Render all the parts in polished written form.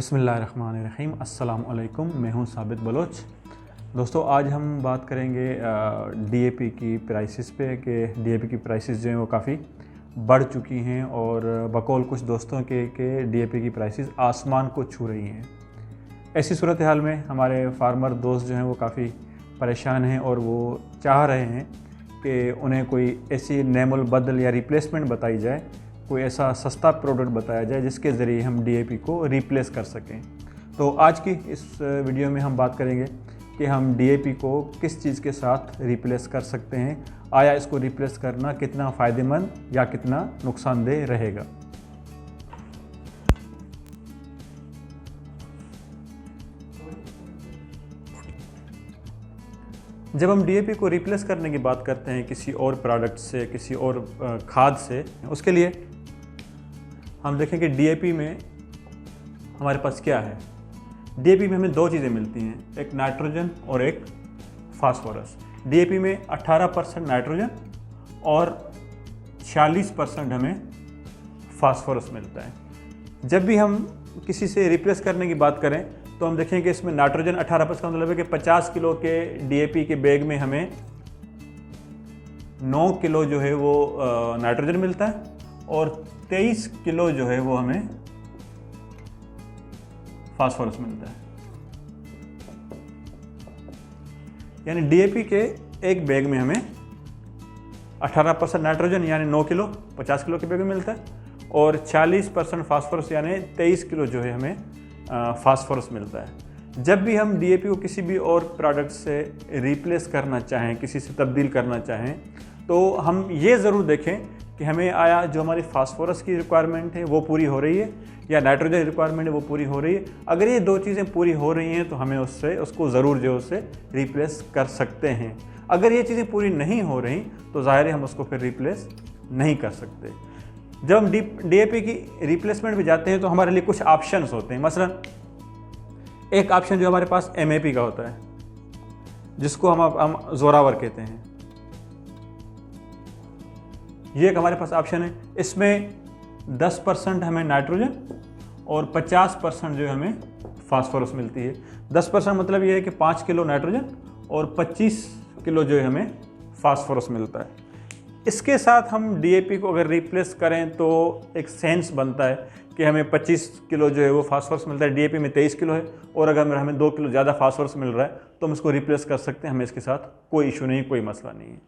बिस्मिल्लाहिर्रहमानिर्रहीम। अस्सलाम वालेकुम। मैं हूं साबित बलोच। दोस्तों, आज हम बात करेंगे डीएपी की प्राइसेस पे कि डीएपी की प्राइसेस जो हैं वो काफ़ी बढ़ चुकी हैं और बकौल कुछ दोस्तों के डीएपी की प्राइसेस आसमान को छू रही हैं। ऐसी सूरत हाल में हमारे फार्मर दोस्त जो हैं वो काफ़ी परेशान हैं और वो चाह रहे हैं कि उन्हें कोई ऐसी नेमुल बदल या रिप्लेसमेंट बताई जाए, कोई ऐसा सस्ता प्रोडक्ट बताया जाए जिसके ज़रिए हम डीएपी को रिप्लेस कर सकें। तो आज की इस वीडियो में हम बात करेंगे कि हम डीएपी को किस चीज़ के साथ रिप्लेस कर सकते हैं, आया इसको रिप्लेस करना कितना फ़ायदेमंद या कितना नुकसानदेह रहेगा। जब हम डीएपी को रिप्लेस करने की बात करते हैं किसी और प्रोडक्ट से, किसी और खाद से, उसके लिए हम देखें कि डीएपी में हमारे पास क्या है। डीएपी में हमें दो चीज़ें मिलती हैं, एक नाइट्रोजन और एक फास्फोरस। डीएपी में 18% नाइट्रोजन और 46% हमें फास्फोरस मिलता है। जब भी हम किसी से रिप्लेस करने की बात करें तो हम देखें कि इसमें नाइट्रोजन 18% का मतलब है कि 50 किलो के डीएपी के बैग में हमें 9 किलो जो है वो नाइट्रोजन मिलता है और 23 किलो जो है वो हमें फास्फोरस मिलता है। यानी डीएपी के एक बैग में हमें 18% नाइट्रोजन यानी 9 किलो 50 किलो के बैग में मिलता है और 40% फास्फोरस यानी 23 किलो जो है हमें फास्फोरस मिलता है। जब भी हम डीएपी को किसी भी और प्रोडक्ट से रिप्लेस करना चाहें, किसी से तब्दील करना चाहें, तो हम ये ज़रूर देखें कि हमें आया जो हमारी फास्फोरस की रिक्वायरमेंट है वो पूरी हो रही है या नाइट्रोजन रिक्वायरमेंट है वो पूरी हो रही है। अगर ये दो चीज़ें पूरी हो रही हैं तो हमें उसको ज़रूर जो उससे रिप्लेस कर सकते हैं। अगर ये चीज़ें पूरी नहीं हो रही तो ज़ाहिर है हम उसको फिर रिप्लेस नहीं कर सकते। जब हम डीएपी की रिप्लेसमेंट में जाते हैं तो हमारे लिए कुछ ऑप्शंस होते हैं। मसलन एक ऑप्शन जो हमारे पास एमएपी का होता है, जिसको हम जोरावर कहते हैं, ये एक हमारे पास ऑप्शन है। इसमें 10% हमें नाइट्रोजन और 50% जो है हमें फास्फोरस मिलती है। 10% मतलब ये है कि 5 किलो नाइट्रोजन और 25 किलो जो है हमें फास्फोरस मिलता है। इसके साथ हम डीएपी को अगर रिप्लेस करें तो एक सेंस बनता है कि हमें 25 किलो जो है वो फास्फोरस मिलता है, डीएपी में 23 किलो है और अगर हमें 2 किलो ज़्यादा फास्फोरस मिल रहा है तो हम इसको रिप्लेस कर सकते हैं, हमें इसके साथ कोई इशू नहीं, कोई मसला नहीं है।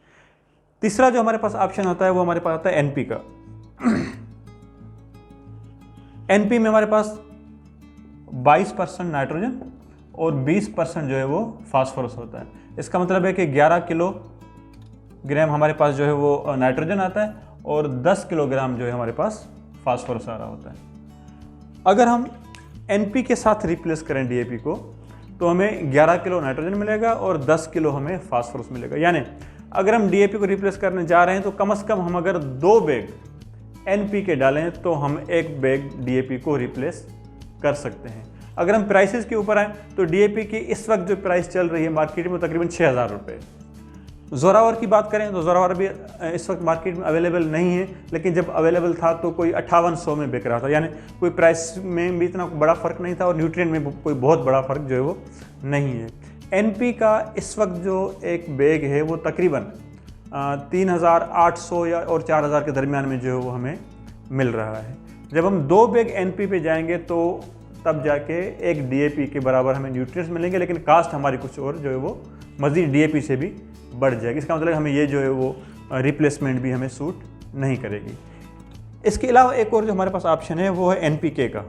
तीसरा जो हमारे पास ऑप्शन होता है वो हमारे पास आता है एनपी का। एनपी में हमारे पास 22% नाइट्रोजन और 20% जो है वो फास्फोरस होता है। इसका मतलब है कि 11 किलोग्राम हमारे पास जो है वो नाइट्रोजन आता है और 10 किलोग्राम जो है हमारे पास फास्फोरस आ रहा होता है। अगर हम एनपी के साथ रिप्लेस करें डीएपी को तो हमें 11 किलो नाइट्रोजन मिलेगा और 10 किलो हमें फास्फोरस मिलेगा। यानी अगर हम डीएपी को रिप्लेस करने जा रहे हैं तो कम से कम हम अगर 2 बैग एनपी के डालें तो हम 1 बैग डीएपी को रिप्लेस कर सकते हैं। अगर हम प्राइसेस के ऊपर आएँ तो डीएपी की इस वक्त जो प्राइस चल रही है मार्केट में तकरीबन 6000 रुपये। जोरावर की बात करें तो जोरावर भी इस वक्त मार्केट में अवेलेबल नहीं है, लेकिन जब अवेलेबल था तो कोई 5800 में बिक रहा था। यानी कोई प्राइस में भी इतना बड़ा फ़र्क नहीं था और न्यूट्रिएंट में कोई बहुत बड़ा फ़र्क जो है वो नहीं है। एनपी का इस वक्त जो एक बैग है वो तकरीबन 3800 या और 4000 के दरमियान में जो है वो हमें मिल रहा है। जब हम 2 बैग एनपी पे जाएंगे तो तब जाके एक डीएपी के बराबर हमें न्यूट्रिएंट्स मिलेंगे, लेकिन कास्ट हमारी कुछ और जो है वो मज़ीद डीएपी से भी बढ़ जाएगी। इसका मतलब हमें ये जो है वो रिप्लेसमेंट भी हमें सूट नहीं करेगी। इसके अलावा एक और जो हमारे पास ऑप्शन है वो है एनपीके का,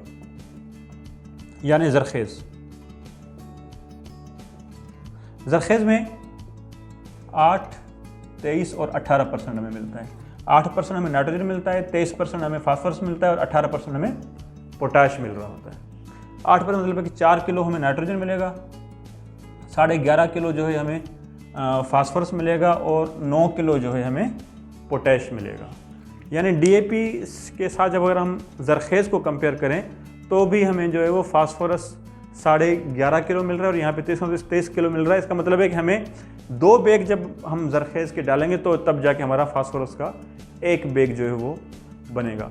यानी ज़रखेज़। ज़रखेज़ में 8, 23 और 18% हमें मिलता है। 8% हमें नाइट्रोजन मिलता है, 23% हमें फास्फोरस मिलता है और 18% हमें पोटाश मिल रहा होता है। 8% मतलब है कि 4 किलो हमें नाइट्रोजन मिलेगा, 11.5 किलो जो है हमें फास्फोरस मिलेगा और 9 किलो जो है हमें पोटैश मिलेगा। यानी डीएपी के साथ जब अगर हम ज़रखेज़ को कंपेयर करें तो भी हमें जो है वो फास्फोरस 11.5 किलो मिल रहा है और यहाँ पे 23 किलो मिल रहा है। इसका मतलब है कि हमें 2 बैग जब हम ज़रखेज़ के डालेंगे तो तब जाके हमारा फास्फोरस का 1 बैग जो है वो बनेगा।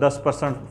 10%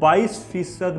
22%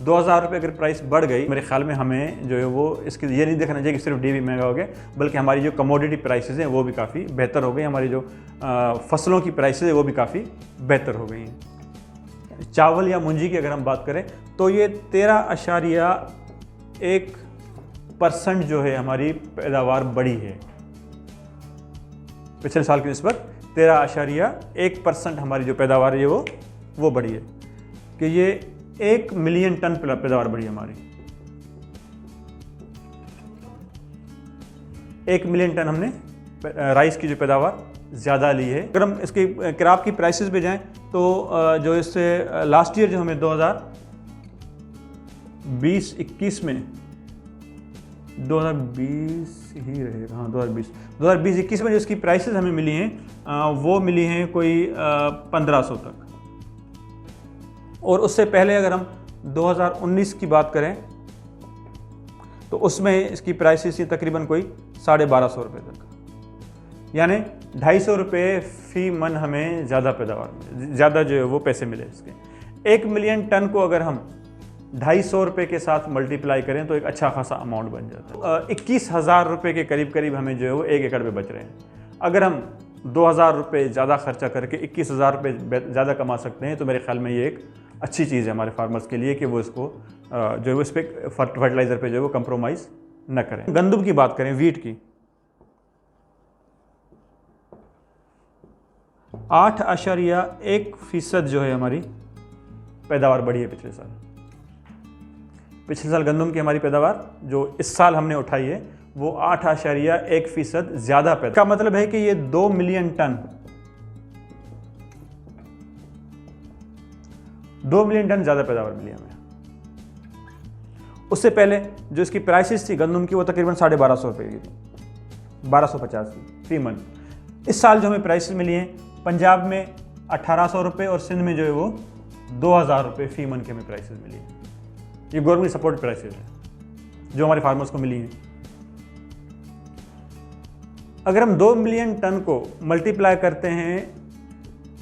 2000 रुपये अगर प्राइस बढ़ गई, मेरे ख्याल में हमें जो है वो इसकी ये नहीं देखना चाहिए कि सिर्फ DAP महंगा हो गया, बल्कि हमारी जो कमोडिटी प्राइसेस हैं वो भी काफ़ी बेहतर हो गई, हमारी जो फसलों की प्राइसेस है वो भी काफ़ी बेहतर हो गई हैं। चावल या मुंजी की अगर हम बात करें तो ये 13.1% जो है हमारी पैदावार बढ़ी है पिछले साल की निस्बत। 13.1% हमारी जो पैदावार है वो बढ़ी है, कि ये 1 मिलियन टन पैदावार बढ़ी हमारी। 1 मिलियन टन हमने राइस की जो पैदावार ज़्यादा ली है। अगर हम इसकी क्रॉप की प्राइसेस पे जाएं तो जो इससे लास्ट ईयर जो हमें 2020-21 में 2020 ही रहेगा, हाँ 2020-21 में जो इसकी प्राइसेस हमें मिली हैं वो मिली हैं कोई 1500 तक। और उससे पहले अगर हम 2019 की बात करें तो उसमें इसकी प्राइसेस थी तकरीबन कोई 1250 रुपये तक, यानी 250 रुपये फी मन हमें ज़्यादा पैदावार ज़्यादा जो है वो पैसे मिले इसके। 1 मिलियन टन को अगर हम 250 रुपये के साथ मल्टीप्लाई करें तो एक अच्छा खासा अमाउंट बन जाता है। 21,000 रुपये के करीब हमें जो है वो 1 एकड़ पे बच रहे हैं। अगर हम 2,000 रुपये ज़्यादा खर्चा करके 21,000 रुपये ज़्यादा कमा सकते हैं तो मेरे ख्याल में ये एक अच्छी चीज़ है हमारे फार्मर्स के लिए कि वो इसको जो है वो इस पर फर्टिलाइज़र पे जो है वो कंप्रोमाइज़ न करें। गंदम की बात करें, वीट की, 8.1% जो है हमारी पैदावार बढ़ी है पिछले साल। पिछले साल गंदम की हमारी पैदावार जो इस साल हमने उठाई है वो 8.1% ज़्यादा पैदा। इसका मतलब है कि ये 2 मिलियन टन ज़्यादा पैदावार मिली हमें। उससे पहले जो इसकी प्राइसेस थी गंदम की वो तकरीबन 1250 रुपये की थी, 1250 की फी मन। इस साल जो हमें प्राइसेस मिली हैं पंजाब में 1800 रुपये और सिंध में जो है वो 2000 रुपये फी मन की हमें प्राइसेस मिली है। ये गवर्नमेंट सपोर्ट प्राइसेस हैं जो हमारे फार्मर्स को मिली हैं। अगर हम 2 मिलियन टन को मल्टीप्लाई करते हैं,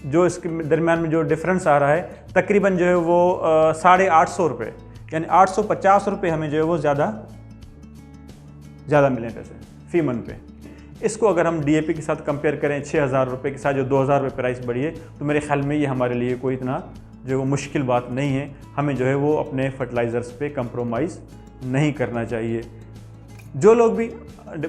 जो इसके दरमियान में जो डिफरेंस आ रहा है तकरीबन जो है वो 850 रुपये, यानी 850 रुपये हमें जो है वो ज़्यादा मिले पैसे फी मन पे। इसको अगर हम DAP के साथ कंपेयर करें 6,000 रुपये के साथ जो 2,000 रुपये प्राइस बढ़ी है, तो मेरे ख्याल में ये हमारे लिए कोई इतना जो वो मुश्किल बात नहीं है। हमें जो है वो अपने फर्टिलाइज़र्स पे कंप्रोमाइज़ नहीं करना चाहिए। जो लोग भी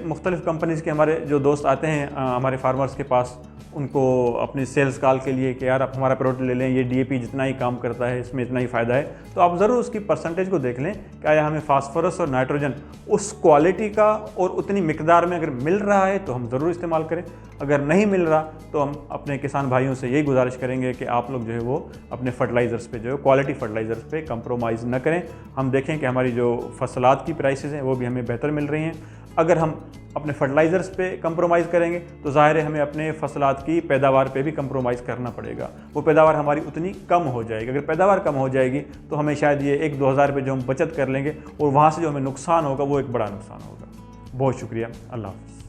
मुख्तलिफ़ कंपनीज़ के हमारे जो दोस्त आते हैं हमारे फार्मर्स के पास, उनको अपनी सेल्स कॉल के लिए कि यार आप हमारा प्रोडक्ट ले लें, ये DAP जितना ही काम करता है इसमें इतना ही फ़ायदा है, तो आप ज़रूर उसकी परसेंटेज को देख लें कि आया हमें फास्फोरस और नाइट्रोजन उस क्वालिटी का और उतनी मिकदार में अगर मिल रहा है तो हम ज़रूर इस्तेमाल करें। अगर नहीं मिल रहा तो हम अपने किसान भाइयों से यही गुजारिश करेंगे कि आप लोग जो है वो अपने फर्टिलाइज़र्स पे जो है क्वालिटी फर्टिलाइज़र्स पे कंप्रोमाइज़ न करें। हम देखें कि हमारी जो फसलात की प्राइसेस हैं वो भी हमें बेहतर मिल रही हैं। अगर हम अपने फर्टिलाइज़र्स पे कंप्रोमाइज़ करेंगे तो ज़ाहिर है हमें अपने फसलात की पैदावार पे भी कंप्रोमाइज़ करना पड़ेगा। वो पैदावार हमारी उतनी कम हो जाएगी। अगर पैदावार कम हो जाएगी तो हमें शायद ये 1-2 हज़ार रुपये जो हम बचत कर लेंगे और वहाँ से जो हमें नुकसान होगा वो एक बड़ा नुकसान होगा। बहुत शुक्रिया, अल्लाह हाफ़िज़।